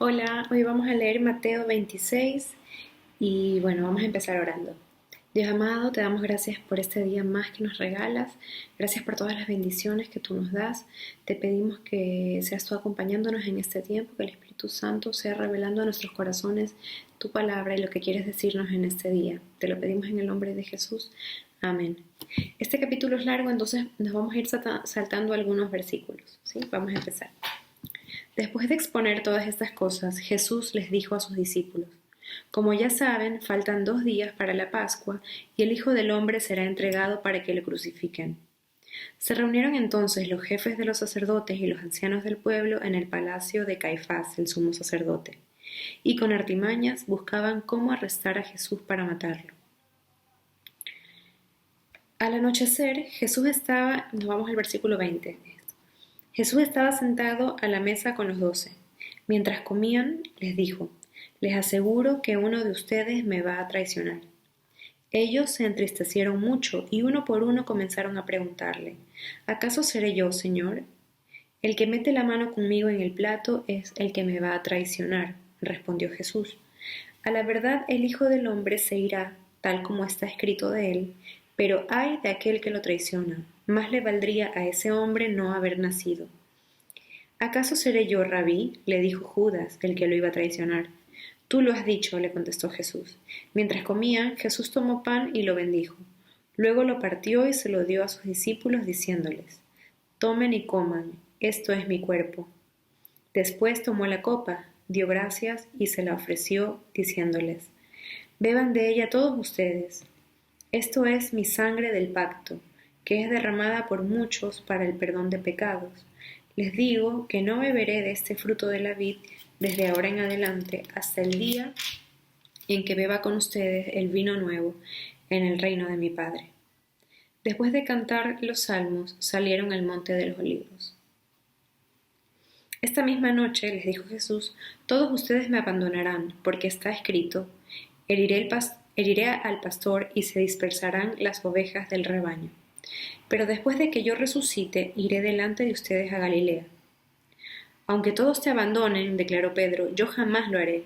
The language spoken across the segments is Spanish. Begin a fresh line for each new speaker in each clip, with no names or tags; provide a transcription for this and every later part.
Hola, hoy vamos a leer Mateo 26 y bueno, vamos a empezar orando. Dios amado, te damos gracias por este día más que nos regalas, gracias por todas las bendiciones que tú nos das. Te pedimos que seas tú acompañándonos en este tiempo, que el Espíritu Santo sea revelando a nuestros corazones tu palabra y lo que quieres decirnos en este día. Te lo pedimos en el nombre de Jesús. Amén. Este capítulo es largo, entonces nos vamos a ir saltando algunos versículos, ¿sí? Vamos a empezar. Después de exponer todas estas cosas, Jesús les dijo a sus discípulos: Como ya saben, faltan 2 días para la Pascua, y el Hijo del Hombre será entregado para que le crucifiquen. Se reunieron entonces los jefes de los sacerdotes y los ancianos del pueblo en el palacio de Caifás, el sumo sacerdote, y con artimañas buscaban cómo arrestar a Jesús para matarlo. Al anochecer, nos vamos al versículo 20. Jesús estaba sentado a la mesa con los 12. Mientras comían, les dijo: Les aseguro que uno de ustedes me va a traicionar. Ellos se entristecieron mucho y uno por uno comenzaron a preguntarle: ¿Acaso seré yo, Señor? El que mete la mano conmigo en el plato es el que me va a traicionar, respondió Jesús. A la verdad, el Hijo del Hombre se irá, tal como está escrito de él, pero ay de aquel que lo traiciona. Más le valdría a ese hombre no haber nacido. ¿Acaso seré yo, Rabí? Le dijo Judas, el que lo iba a traicionar. Tú lo has dicho, le contestó Jesús. Mientras comían, Jesús tomó pan y lo bendijo. Luego lo partió y se lo dio a sus discípulos, diciéndoles: Tomen y coman, esto es mi cuerpo. Después tomó la copa, dio gracias y se la ofreció, diciéndoles: Beban de ella todos ustedes. Esto es mi sangre del pacto, que es derramada por muchos para el perdón de pecados. Les digo que no beberé de este fruto de la vid desde ahora en adelante hasta el día en que beba con ustedes el vino nuevo en el reino de mi Padre. Después de cantar los salmos, salieron al monte de los olivos. Esta misma noche les dijo Jesús: Todos ustedes me abandonarán, porque está escrito: heriré al pastor y se dispersarán las ovejas del rebaño. Pero después de que yo resucite, iré delante de ustedes a Galilea. Aunque todos te abandonen, declaró Pedro, yo jamás lo haré.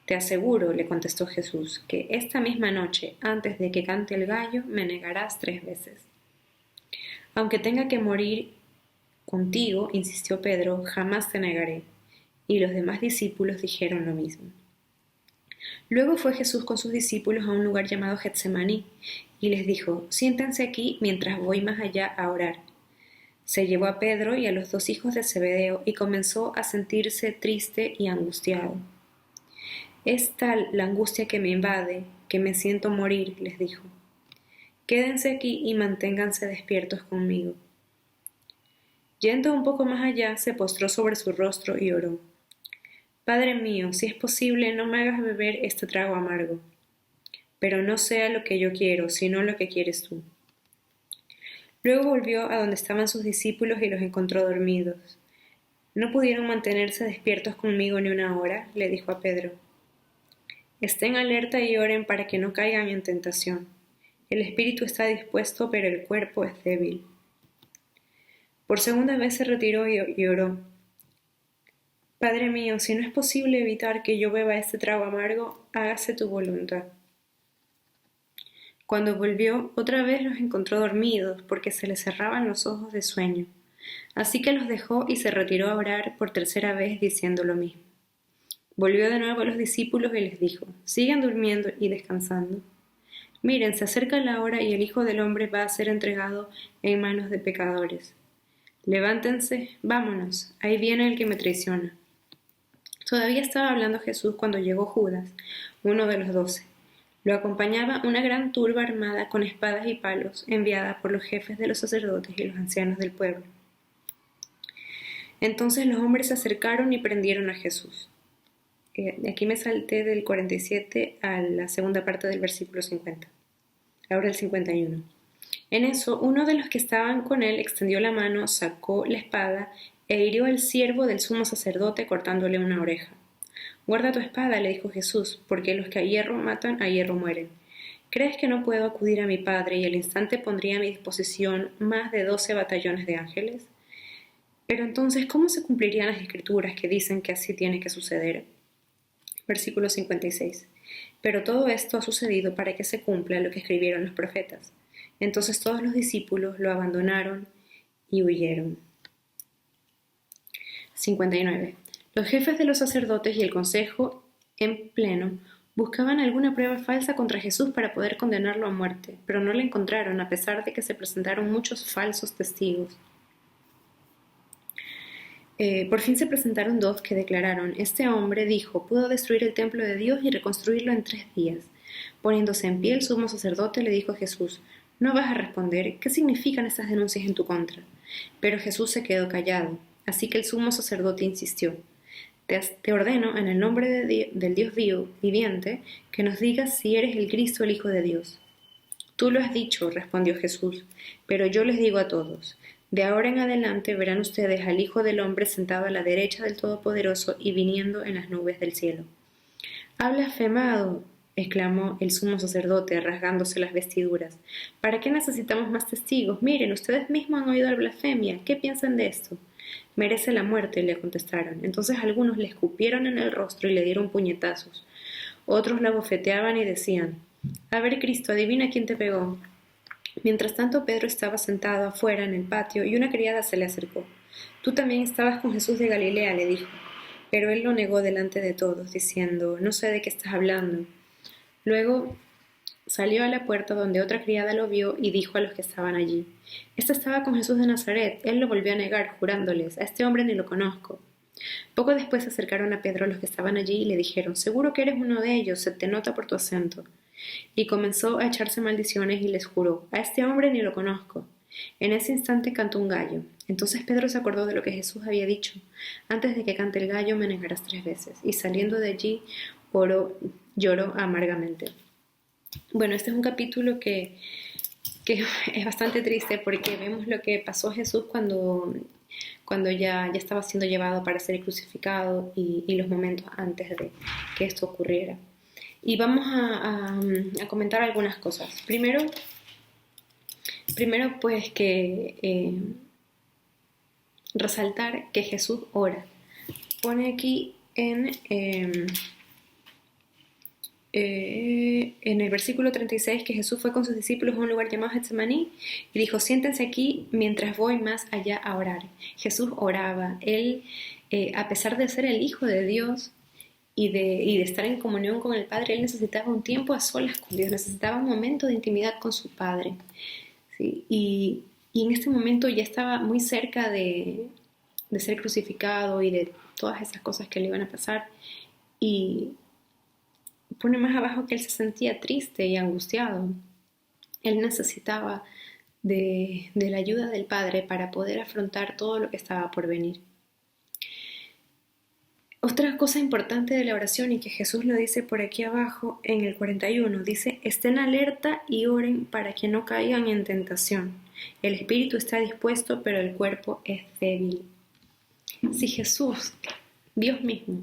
Te aseguro, le contestó Jesús, que esta misma noche, antes de que cante el gallo, me negarás 3 veces. Aunque tenga que morir contigo, insistió Pedro, jamás te negaré. Y los demás discípulos dijeron lo mismo. Luego fue Jesús con sus discípulos a un lugar llamado Getsemaní, y les dijo: Siéntense aquí mientras voy más allá a orar. Se llevó a Pedro y a los 2 hijos de Zebedeo y comenzó a sentirse triste y angustiado. Es tal la angustia que me invade, que me siento morir, les dijo. Quédense aquí y manténganse despiertos conmigo. Yendo un poco más allá, se postró sobre su rostro y oró: Padre mío, si es posible, no me hagas beber este trago amargo, pero no sea lo que yo quiero, sino lo que quieres tú. Luego volvió a donde estaban sus discípulos y los encontró dormidos. ¿No pudieron mantenerse despiertos conmigo ni una hora?, le dijo a Pedro. Estén alerta y oren para que no caigan en tentación. El espíritu está dispuesto, pero el cuerpo es débil. Por segunda vez se retiró y oró: Padre mío, si no es posible evitar que yo beba este trago amargo, hágase tu voluntad. Cuando volvió, otra vez los encontró dormidos, porque se les cerraban los ojos de sueño. Así que los dejó y se retiró a orar por 3.ª vez, diciendo lo mismo. Volvió de nuevo a los discípulos y les dijo: Sigan durmiendo y descansando. Miren, se acerca la hora y el Hijo del Hombre va a ser entregado en manos de pecadores. Levántense, vámonos, ahí viene el que me traiciona. Todavía estaba hablando Jesús cuando llegó Judas, uno de los 12. Lo acompañaba una gran turba armada con espadas y palos, enviada por los jefes de los sacerdotes y los ancianos del pueblo. Entonces los hombres se acercaron y prendieron a Jesús. Aquí me salté del 47 a la segunda parte del versículo 50. Ahora el 51. En eso, uno de los que estaban con él extendió la mano, sacó la espada e hirió al siervo del sumo sacerdote cortándole una oreja. Guarda tu espada, le dijo Jesús, porque los que a hierro matan, a hierro mueren. ¿Crees que no puedo acudir a mi Padre y al instante pondría a mi disposición más de 12 batallones de ángeles? Pero entonces, ¿cómo se cumplirían las escrituras que dicen que así tiene que suceder? Versículo 56. Pero todo esto ha sucedido para que se cumpla lo que escribieron los profetas. Entonces todos los discípulos lo abandonaron y huyeron. 59. Los jefes de los sacerdotes y el consejo en pleno buscaban alguna prueba falsa contra Jesús para poder condenarlo a muerte, pero no la encontraron a pesar de que se presentaron muchos falsos testigos. Por fin se presentaron dos que declararon: este hombre dijo, pudo destruir el templo de Dios y reconstruirlo en 3 días. Poniéndose en pie, el sumo sacerdote le dijo a Jesús: ¿no vas a responder? ¿Qué significan estas denuncias en tu contra? Pero Jesús se quedó callado. Así que el sumo sacerdote insistió: te ordeno, en el nombre del Dios viviente, que nos digas si eres el Cristo, el Hijo de Dios. Tú lo has dicho, respondió Jesús, pero yo les digo a todos: de ahora en adelante verán ustedes al Hijo del Hombre sentado a la derecha del Todopoderoso y viniendo en las nubes del cielo. ¡Ha blasfemado!, exclamó el sumo sacerdote, rasgándose las vestiduras. ¿Para qué necesitamos más testigos? Miren, ustedes mismos han oído la blasfemia. ¿Qué piensan de esto? Merece la muerte, le contestaron. Entonces algunos le escupieron en el rostro y le dieron puñetazos. Otros la bofeteaban y decían: a ver, Cristo, adivina quién te pegó. Mientras tanto, Pedro estaba sentado afuera en el patio y una criada se le acercó. Tú también estabas con Jesús de Galilea, le dijo. Pero él lo negó delante de todos, diciendo: no sé de qué estás hablando. Luego salió a la puerta donde otra criada lo vio y dijo a los que estaban allí: Este estaba con Jesús de Nazaret. Él lo volvió a negar, jurándoles: a este hombre ni lo conozco. Poco después se acercaron a Pedro los que estaban allí y le dijeron: seguro que eres uno de ellos, se te nota por tu acento. Y comenzó a echarse maldiciones y les juró: a este hombre ni lo conozco. En ese instante cantó un gallo. Entonces Pedro se acordó de lo que Jesús había dicho: antes de que cante el gallo me negarás 3 veces. Y saliendo de allí lloró amargamente. Bueno, este es un capítulo que es bastante triste porque vemos lo que pasó a Jesús cuando ya estaba siendo llevado para ser crucificado y los momentos antes de que esto ocurriera. Y vamos a comentar algunas cosas. Primero pues que resaltar que Jesús ora. Pone aquí en el versículo 36 que Jesús fue con sus discípulos a un lugar llamado Getsemaní y dijo: siéntense aquí mientras voy más allá a orar. Jesús oraba. Él, a pesar de ser el Hijo de Dios y de estar en comunión con el Padre, él necesitaba un tiempo a solas con Dios, necesitaba un momento de intimidad con su Padre, ¿sí? Y en este momento ya estaba muy cerca de ser crucificado y de todas esas cosas que le iban a pasar, y pone más abajo que él se sentía triste y angustiado. Él necesitaba de la ayuda del Padre para poder afrontar todo lo que estaba por venir. Otra cosa importante de la oración, y que Jesús lo dice por aquí abajo en el 41, dice: estén alerta y oren para que no caigan en tentación. El espíritu está dispuesto, pero el cuerpo es débil. Si Jesús, Dios mismo,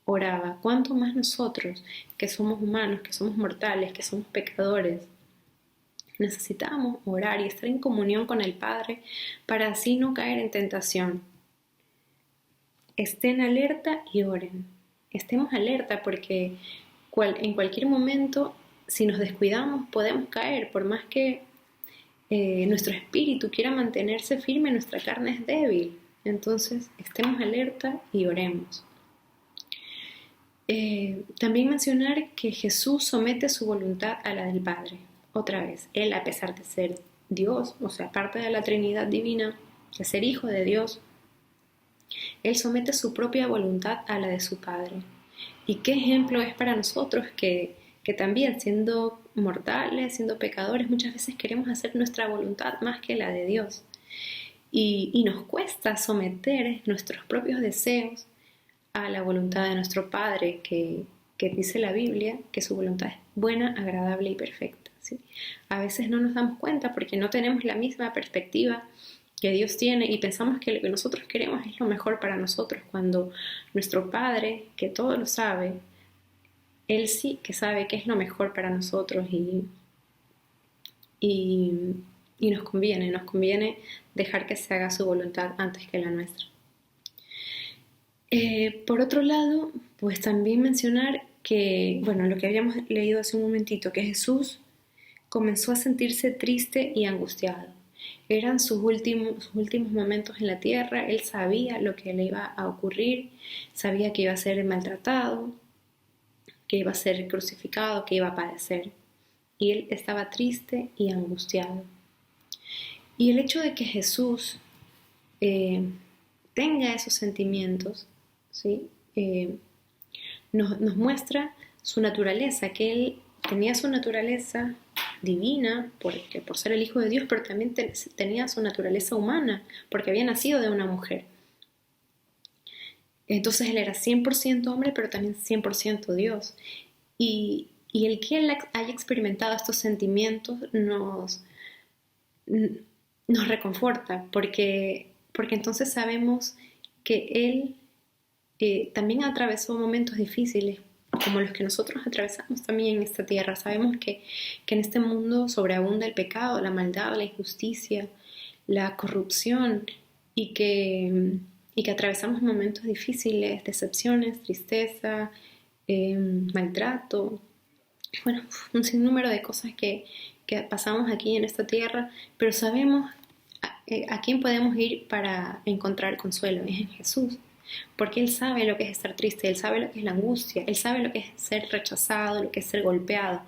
oraba, ¿cuánto más nosotros, que somos humanos, que somos mortales, que somos pecadores? Necesitamos orar y estar en comunión con el Padre para así no caer en tentación. Estén alerta y oren. Estemos alerta porque en cualquier momento, si nos descuidamos, podemos caer. Por más que nuestro espíritu quiera mantenerse firme, nuestra carne es débil. Entonces, estemos alerta y oremos. También mencionar que Jesús somete su voluntad a la del Padre. Otra vez, Él, a pesar de ser Dios, o sea, parte de la Trinidad divina, de ser Hijo de Dios, Él somete su propia voluntad a la de su Padre. ¿Y qué ejemplo es para nosotros que también, siendo mortales, siendo pecadores, muchas veces queremos hacer nuestra voluntad más que la de Dios? Y nos cuesta someter nuestros propios deseos a la voluntad de nuestro Padre, que dice la Biblia que su voluntad es buena, agradable y perfecta, ¿sí? A veces no nos damos cuenta porque no tenemos la misma perspectiva que Dios tiene y pensamos que lo que nosotros queremos es lo mejor para nosotros, cuando nuestro Padre, que todo lo sabe, Él sí que sabe qué es lo mejor para nosotros y y nos conviene dejar que se haga su voluntad antes que la nuestra. Por otro lado, pues también mencionar que, bueno, lo que habíamos leído hace un momentito, que Jesús comenzó a sentirse triste y angustiado. Eran sus últimos momentos en la tierra, él sabía lo que le iba a ocurrir, sabía que iba a ser maltratado, que iba a ser crucificado, que iba a padecer. Y él estaba triste y angustiado. Y el hecho de que Jesús tenga esos sentimientos, ¿sí? Nos muestra su naturaleza, que él tenía su naturaleza divina porque por ser el Hijo de Dios, pero también tenía su naturaleza humana porque había nacido de una mujer. Entonces él era 100% hombre, pero también 100% Dios. Y el que él haya experimentado estos sentimientos nos reconforta, porque entonces sabemos que él también atravesó momentos difíciles, como los que nosotros atravesamos también en esta tierra. Sabemos que en este mundo sobreabunda el pecado, la maldad, la injusticia, la corrupción, y que atravesamos momentos difíciles, decepciones, tristeza, maltrato, bueno, un sinnúmero de cosas que pasamos aquí en esta tierra, pero sabemos a quién podemos ir para encontrar consuelo, es en Jesús. Porque Él sabe lo que es estar triste, Él sabe lo que es la angustia, Él sabe lo que es ser rechazado, lo que es ser golpeado,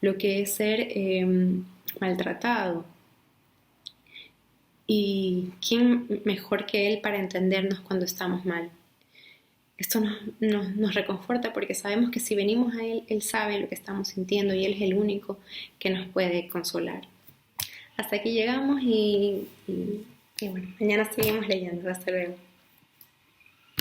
lo que es ser maltratado. ¿Y quién mejor que Él para entendernos cuando estamos mal? Esto nos reconforta porque sabemos que si venimos a Él, Él sabe lo que estamos sintiendo y Él es el único que nos puede consolar. Hasta aquí llegamos y bueno, mañana seguimos leyendo. Hasta luego.